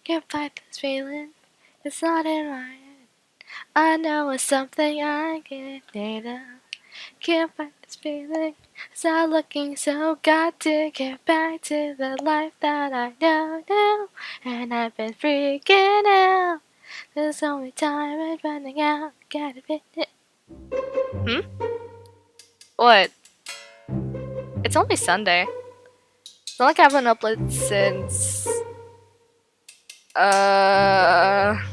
Can't fight this feeling, it's not in my head. I know it's something I get later. Can't fight this feeling, it's not looking so. Got to get back to the life that I know now. And I've been freaking out. There's only time and running out. Gotta fit it. What? It's only Sunday. It's not like I haven't uploaded since. Ah!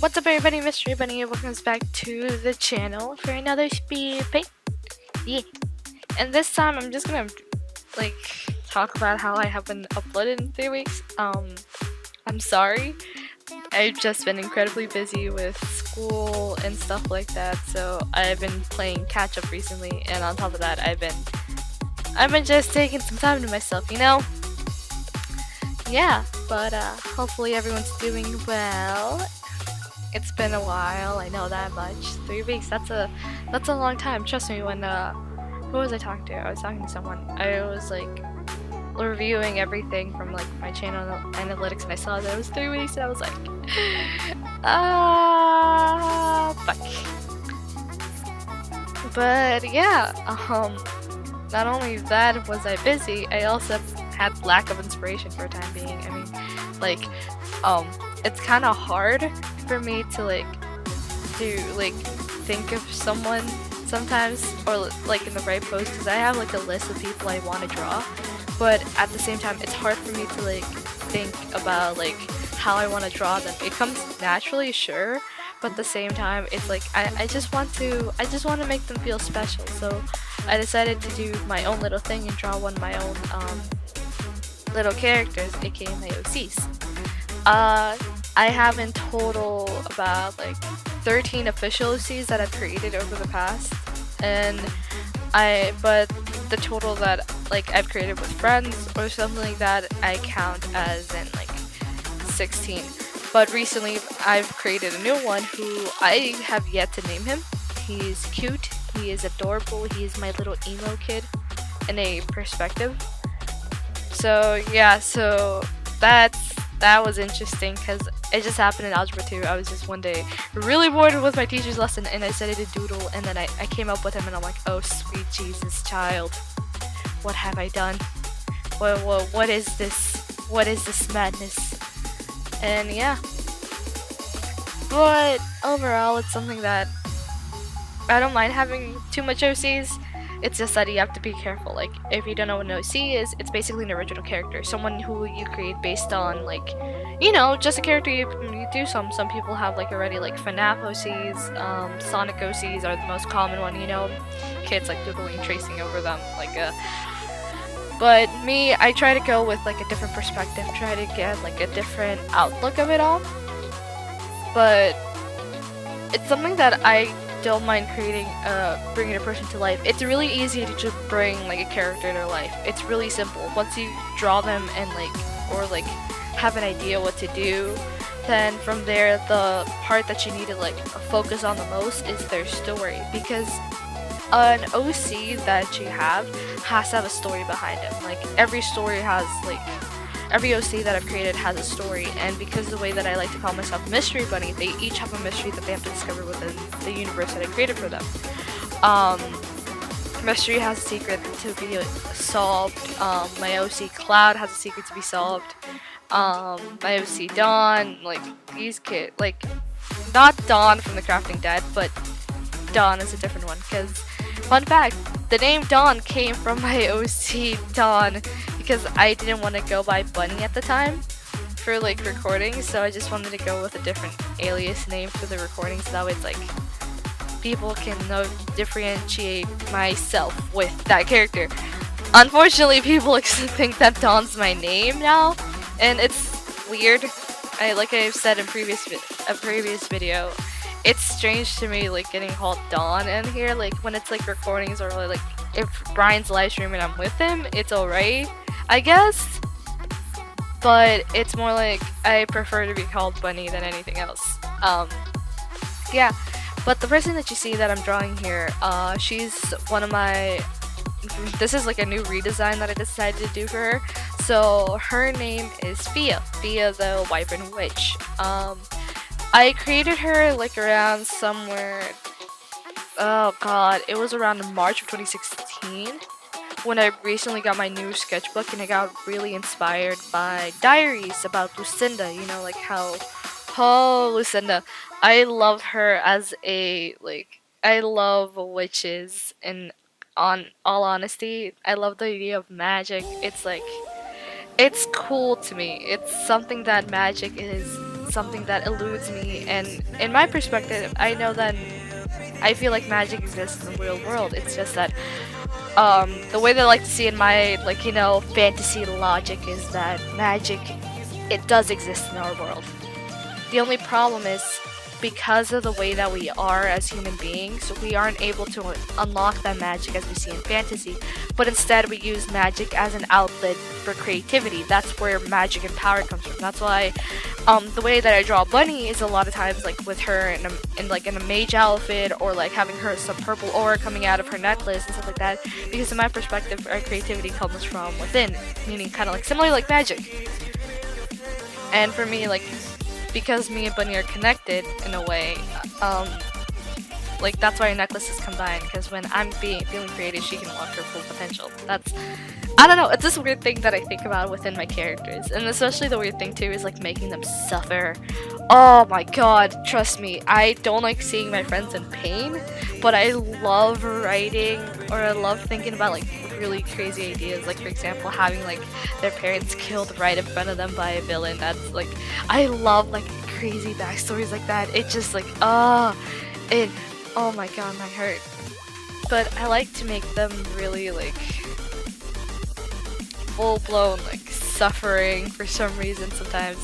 What's up, everybody? Mysterybunny here. Welcome back to the channel for another speed paint. Yeah. And this time I'm just gonna talk about how I haven't uploaded in 3 weeks. I'm sorry. I've just been incredibly busy with school and stuff like that, so I've been playing catch up recently, and on top of that I've been just taking some time to myself, you know? Yeah, but hopefully everyone's doing well. It's been a while, I know that much. 3 weeks, that's a long time. Trust me, when who was I talking to? I was talking to someone. I was reviewing everything from my channel analytics, and I saw that it was 3 weeks, and I was like, fuck. But yeah, not only that was I busy, I also had lack of inspiration for a time being. I mean, it's kind of hard for me to think of someone sometimes, or in the right pose, because I have a list of people I want to draw, but at the same time it's hard for me to think about how I want to draw them. It comes naturally, sure, but at the same time it's I just want to make them feel special. So I decided to do my own little thing and draw one of my own little characters, aka my OCs. I have in total about 13 official OCs that I've created over the past, but the total that I've created with friends or something like that, I count as in 16. But recently I've created a new one who I have yet to name him. He's cute, he is adorable, he is my little emo kid in a perspective. So yeah, so that was interesting because it just happened in Algebra 2. I was just one day really bored with my teacher's lesson, and I decided to doodle, and then I came up with him, and I'm like, oh sweet Jesus child, what have I done? What is this? What is this madness? And yeah, but overall it's something that I don't mind having too much OCs. It's just that you have to be careful. If you don't know what an OC is, it's basically an original character, someone who you create based on just a character you do. Some people have already FNAF OCs, Sonic OCs are the most common one, kids doodling, tracing over them, but me, I try to go with a different perspective, try to get a different outlook of it all. But it's something that I don't mind creating, bringing a person to life. It's really easy to just bring a character to life. It's really simple. Once you draw them and have an idea what to do, then from there the part that you need to focus on the most is their story, because an OC that you have has to have a story behind it. Every story has every OC that I've created has a story, and because of the way that I like to call myself Mysterybunny, they each have a mystery that they have to discover within the universe that I created for them. Mystery has a secret to be solved. My OC Cloud has a secret to be solved. My OC Dawn, these kids, not Dawn from the Crafting Dead, but Dawn is a different one, because fun fact, the name Dawn came from my OC Dawn, because I didn't want to go by Bunny at the time for recordings, so I just wanted to go with a different alias name for the recordings, so that way it's people can differentiate myself with that character. Unfortunately, people think that Dawn's my name now, and it's weird. I've said in a previous video, it's strange to me getting called Dawn in here, when it's recordings, or if Brian's live streaming and I'm with him, it's alright, I guess. but it's more like I prefer to be called Bunny than anything else. Yeah, but the person that you see that I'm drawing here, she's one of my. This is like a new redesign that I decided to do for her. So her name is Fia, Fia the Wyvern Witch. I created her like around somewhere. Oh god, it was around March of 2016 when I recently got my new sketchbook, and I got really inspired by diaries about Lucinda. You know, like how, oh Lucinda, I love her as a like. I love witches, and on all honesty, I love the idea of magic. It's like it's cool to me. It's something that magic is something that eludes me, and in my perspective, I know that I feel like magic exists in the real world. It's just that the way that I like to see in my like fantasy logic is that magic, it does exist in our world. The only problem is because of the way that we are as human beings, we aren't able to unlock that magic as we see in fantasy, but instead we use magic as an outlet for creativity. That's where magic and power comes from. That's why the way that I draw Bunny is a lot of times like with her in a mage outfit, or like having her some purple aura coming out of her necklace and stuff like that, because in my perspective our creativity comes from within, meaning kind of like similarly like magic. And for me, like, because me and Bunny are connected in a way, like that's why our necklaces combine. Because when I'm feeling creative, she can unlock her full potential. I don't know. It's this weird thing that I think about within my characters, and especially the weird thing too is like making them suffer. Oh my god, trust me, I don't like seeing my friends in pain, but I love writing, or I love thinking about like really crazy ideas. Like for example, having like their parents killed right in front of them by a villain. That's like, I love like crazy backstories like that. It just like oh my god, my heart. But I like to make them really like full blown like suffering for some reason. Sometimes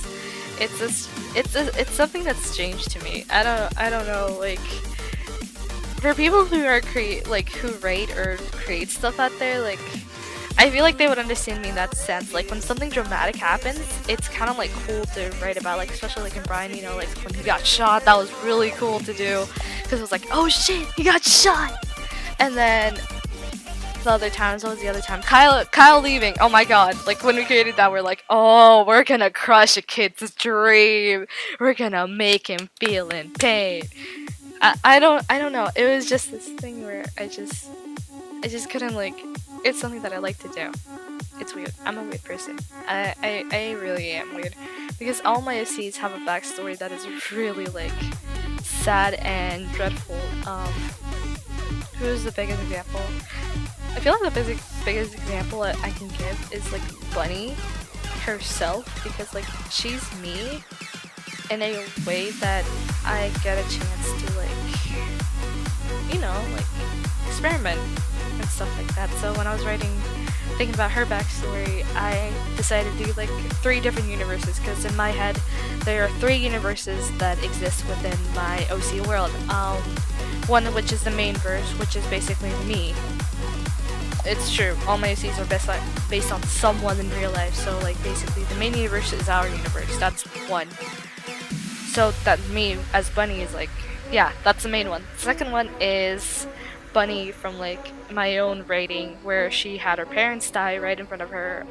it's something that's strange to me. I don't know, like for people who are who write or create stuff out there, like I feel like they would understand me in that sense. Like when something dramatic happens, it's kind of like cool to write about, like especially like in Brian, you know, like when he got shot, that was really cool to do because it was like, oh shit, he got shot. And then the other times, what was the other time? Kyle leaving. Oh my god! Like when we created that, we're like, oh, we're gonna crush a kid's dream. We're gonna make him feel in pain. I don't know. It was just this thing where I just couldn't like. It's something that I like to do. It's weird. I'm a weird person. I really am weird because all my OCs have a backstory that is really like sad and dreadful. Who's the biggest example? I feel like the biggest example I can give is like Bunny herself, because like she's me in a way that I get a chance to like, you know, like experiment and stuff like that. So when I was thinking about her backstory, I decided to do like 3 different universes, because in my head there are 3 universes that exist within my OC world. One which is the main verse, which is basically me. It's true, all my OCs are based on someone in real life, so like basically the main universe is our universe, that's one. So that me as Bunny is like, yeah, that's the main one. The second one is Bunny from like my own writing, where she had her parents die right in front of her.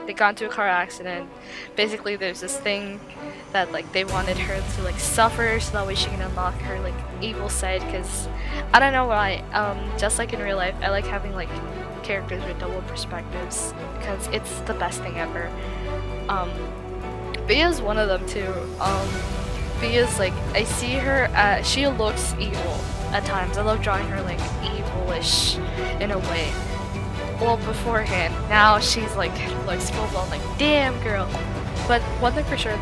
They got into a car accident. Basically there's this thing that like they wanted her to like suffer so that way she can unlock her like evil side, because I don't know why, just like in real life, I like having like characters with double perspectives because it's the best thing ever. Bia's one of them too. Bia's like, I see her, she looks evil at times. I love drawing her like evilish in a way. Well, beforehand, now she's like looks full blown like, damn girl. But one thing for sure,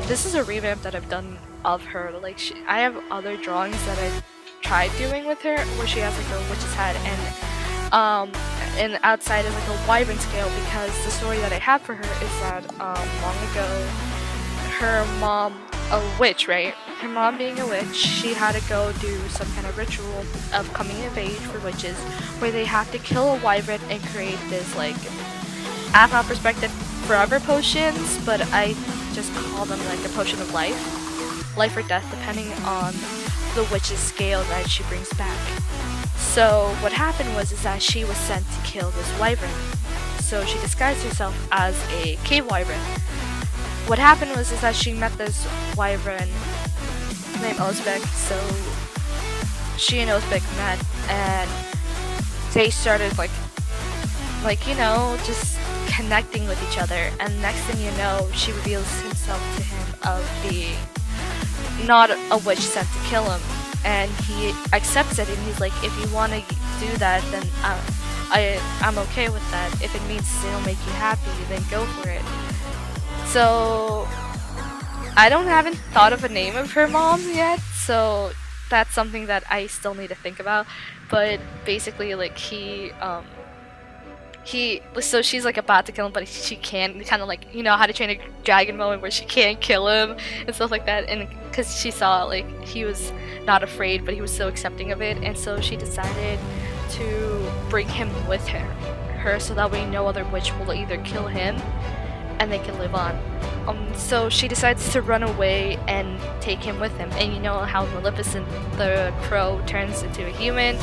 this is a revamp that I've done of her. Like I have other drawings that I've tried doing with her where she has like a witch's head, and outside is like a wyvern scale, because the story that I have for her is that long ago, her mom, a witch, right? Her mom being a witch, she had to go do some kind of ritual of coming of age for witches, where they have to kill a wyvern and create this like, out of my perspective, forever potions, but I just call them like a potion of life or death, depending on the witch's scale that she brings back. So what happened was is that she was sent to kill this wyvern. So she disguised herself as a cave wyvern. What happened was is that she met this wyvern named Ozbek. So she and Ozbek met, and they started like you know, just connecting with each other. And next thing you know, she reveals himself to him of being not a witch sent to kill him, and he accepts it, and he's like, if you want to do that, then I'm okay with that. If it means it'll make you happy, then go for it. So I haven't thought of a name of her mom yet, so that's something that I still need to think about. But basically, like so she's like about to kill him, but she can't, kind of like, you know, How to Train a Dragon moment where she can't kill him and stuff like that, and because she saw like he was not afraid, but he was so accepting of it, and so she decided to bring him with her so that way no other witch will either kill him and they can live on. So she decides to run away and take him with him, and you know how Maleficent the crow turns into a human?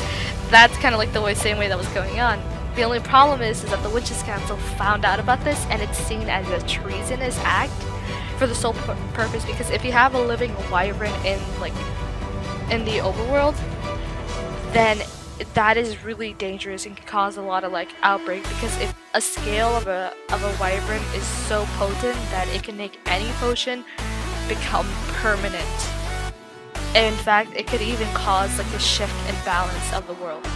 That's kind of like the same way that was going on. The only problem is that the Witches' Council found out about this, and it's seen as a treasonous act for the sole purpose, because if you have a living wyvern in the overworld, then that is really dangerous and can cause a lot of like outbreak, because if a scale of a wyvern is so potent that it can make any potion become permanent. In fact, it could even cause like a shift in balance of the world.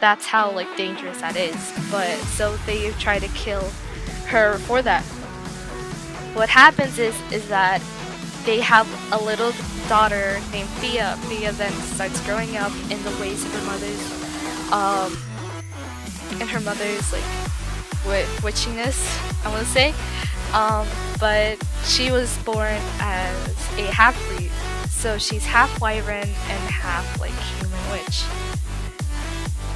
That's how like dangerous that is. But so they try to kill her for that. What happens is that they have a little daughter named Fia. Fia then starts growing up in the ways of her mother's like witchiness, I want to say. But she was born as a half-breed, so she's half wyvern and half like human witch.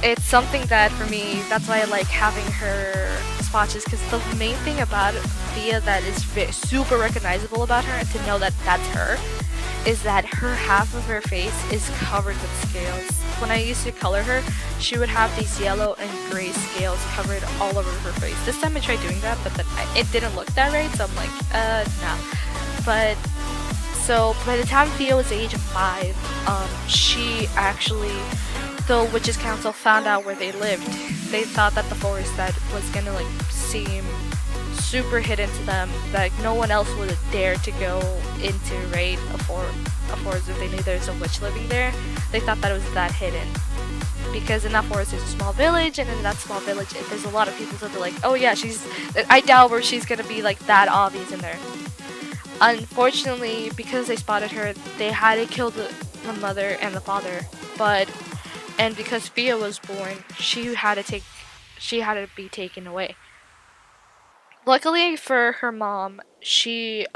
It's something that for me, that's why I like having her swatches, because the main thing about Fia that is super recognizable about her, and to know that that's her, is that her half of her face is covered with scales. When I used to color her, she would have these yellow and gray scales covered all over her face. This time I tried doing that, but then it didn't look that right, so I'm like, nah. But so by the time Fia was age 5, she actually, the Witches' Council found out where they lived. They thought that the forest that was gonna like seem super hidden to them, that no one else would dare to go into, right? A forest if they knew there's a witch living there. They thought that it was that hidden, because in that forest there's a small village, and in that small village there's a lot of people, so they're like, oh yeah, I doubt where she's gonna be like that obvious in there. Unfortunately, because they spotted her, they had to kill the mother and the father, and because Fia was born, she had to be taken away. Luckily for her mom, she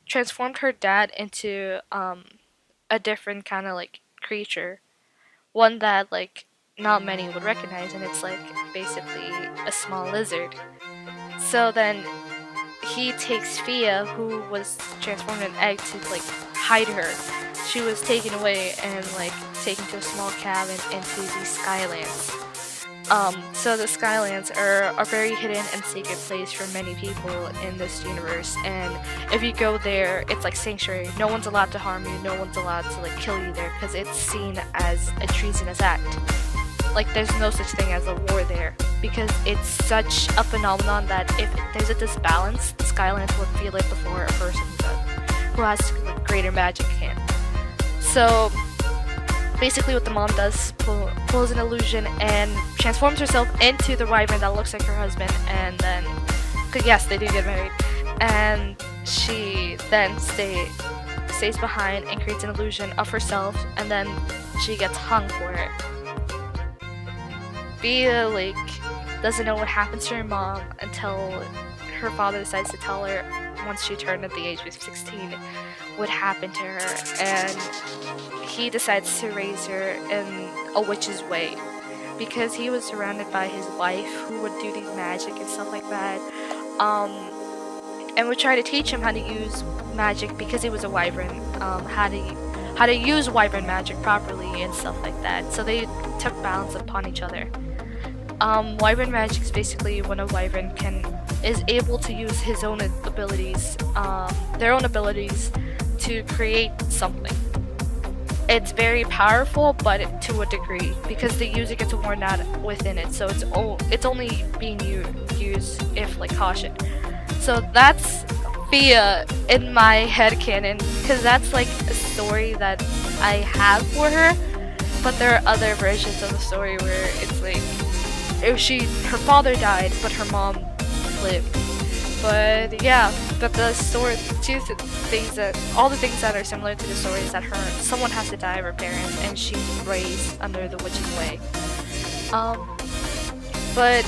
transformed her dad into a different kind of like creature, one that like not many would recognize, and it's like basically a small lizard. So then he takes Fia, who was transformed in an egg, to like hide her. She was taken away and like taken to a small cabin into the Skylands. So the Skylands are a very hidden and sacred place for many people in this universe, and if you go there, it's like sanctuary. No one's allowed to harm you, no one's allowed to like kill you there, because it's seen as a treasonous act. Like there's no such thing as a war there, because it's such a phenomenon that if there's a disbalance, the Skylands would feel it before a person who has like, greater magic can. So basically what the mom does, pulls an illusion and transforms herself into the wyvern that looks like her husband, and then, cause yes, they do get married, and she then stays behind and creates an illusion of herself, and then she gets hung for it. Fia like doesn't know what happens to her mom until her father decides to tell her, once she turned at the age of 16, what happened to her, and he decides to raise her in a witch's way, because he was surrounded by his wife who would do these magic and stuff like that. And would try to teach him how to use magic because he was a wyvern, how to use wyvern magic properly and stuff like that. So they took balance upon each other. Wyvern magic is basically when a wyvern is able to use his own abilities, their own abilities, to create something. It's very powerful, but to a degree, because the user gets worn out within it, so it's only being used if like caution. So that's Fia in my headcanon, because that's like a story that I have for her, but there are other versions of the story where it's like her father died, but her mom lived. But yeah, but the story, all the things that are similar to the story is that someone has to die of her parents, and she's raised under the witch's way. But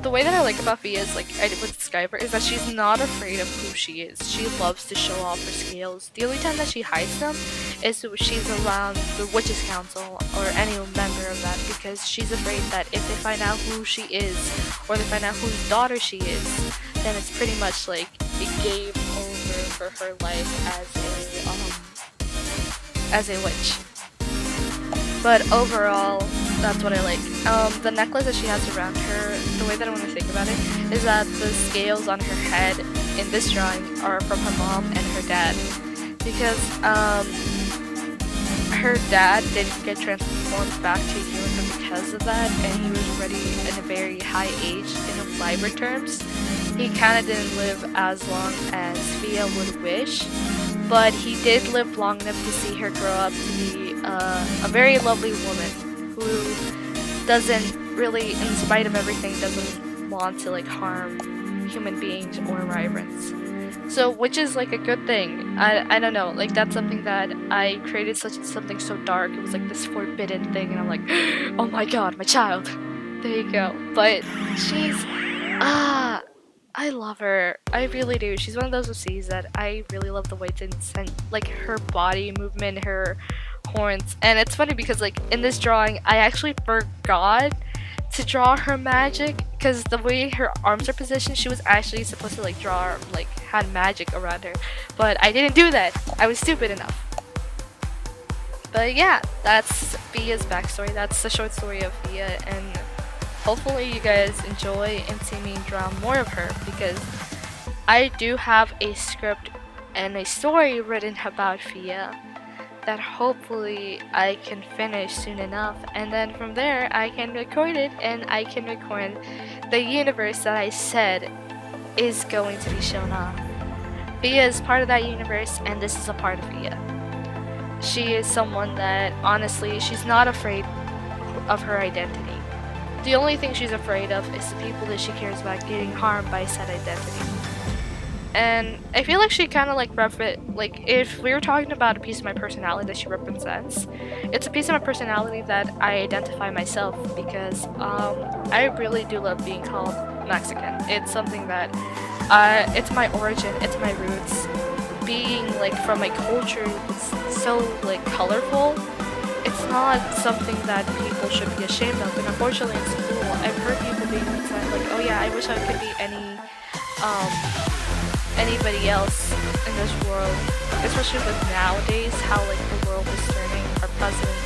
the way that I like about Fia is, like I would describe her, is that she's not afraid of who she is. She loves to show off her skills. The only time that she hides them is when she's around the Witches' Council or any member of that, because she's afraid that if they find out who she is, or they find out whose daughter she is, then it's pretty much like a game over for her life as a witch. But overall, that's what I like. The necklace that she has around her, the way that I want to think about it, is that the scales on her head in this drawing are from her mom and her dad. Because her dad didn't get transformed back to human because of that, and he was already in a very high age in wyvern terms. He kind of didn't live as long as Fia would wish, but he did live long enough to see her grow up to be a very lovely woman who doesn't really, in spite of everything, doesn't want to like harm human beings or wyverns. So, which is like a good thing. I don't know, like that's something that I created something so dark. It was like this forbidden thing, and I'm like, oh my god, my child. There you go. But she's I love her. I really do. She's one of those OCs that I really love the way to like her body movement, her horns. And it's funny because like in this drawing, I actually forgot to draw her magic, because the way her arms are positioned, she was actually supposed to like draw, like had magic around her. But I didn't do that. I was stupid enough. But yeah, that's Fia's backstory. That's the short story of Fia, and hopefully you guys enjoy and see me draw more of her, because I do have a script and a story written about Fia that hopefully I can finish soon enough, and then from there I can record it, and I can record the universe that I said is going to be shown off. Fia is part of that universe, and this is a part of Fia. She is someone that, honestly, she's not afraid of her identity. The only thing she's afraid of is the people that she cares about getting harmed by said identity. And I feel like she kind of like like if we were talking about a piece of my personality that she represents, it's a piece of my personality that I identify myself, because I really do love being called Mexican. It's something that it's my origin, it's my roots. Being like from my culture, it's so like colorful. It's not something that people should be ashamed of, and unfortunately in school I've heard people being like, oh yeah, I wish I could be anybody else in this world, especially with nowadays how like the world is turning, our president,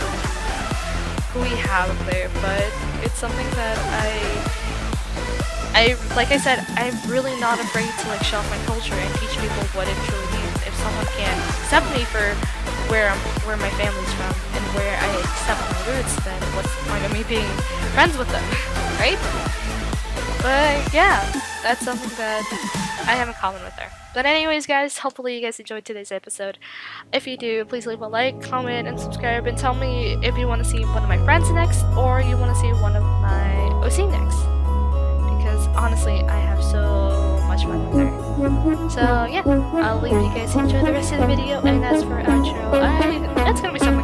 who we have there. But it's something that I like I said, I'm really not afraid to like show off my culture and teach people what it truly means. If someone can't accept me for where my family's from and where I accept my roots, then what's the point of me being friends with them, right? But yeah, that's something that I have in common with her. But anyways guys, hopefully you guys enjoyed today's episode. If you do, please leave a like, comment, and subscribe, and tell me if you want to see one of my friends next, or you want to see one of my OC next. Because honestly, I have so much fun with her. So yeah, I'll leave you guys to enjoy the rest of the video, and as for outro, that's gonna be something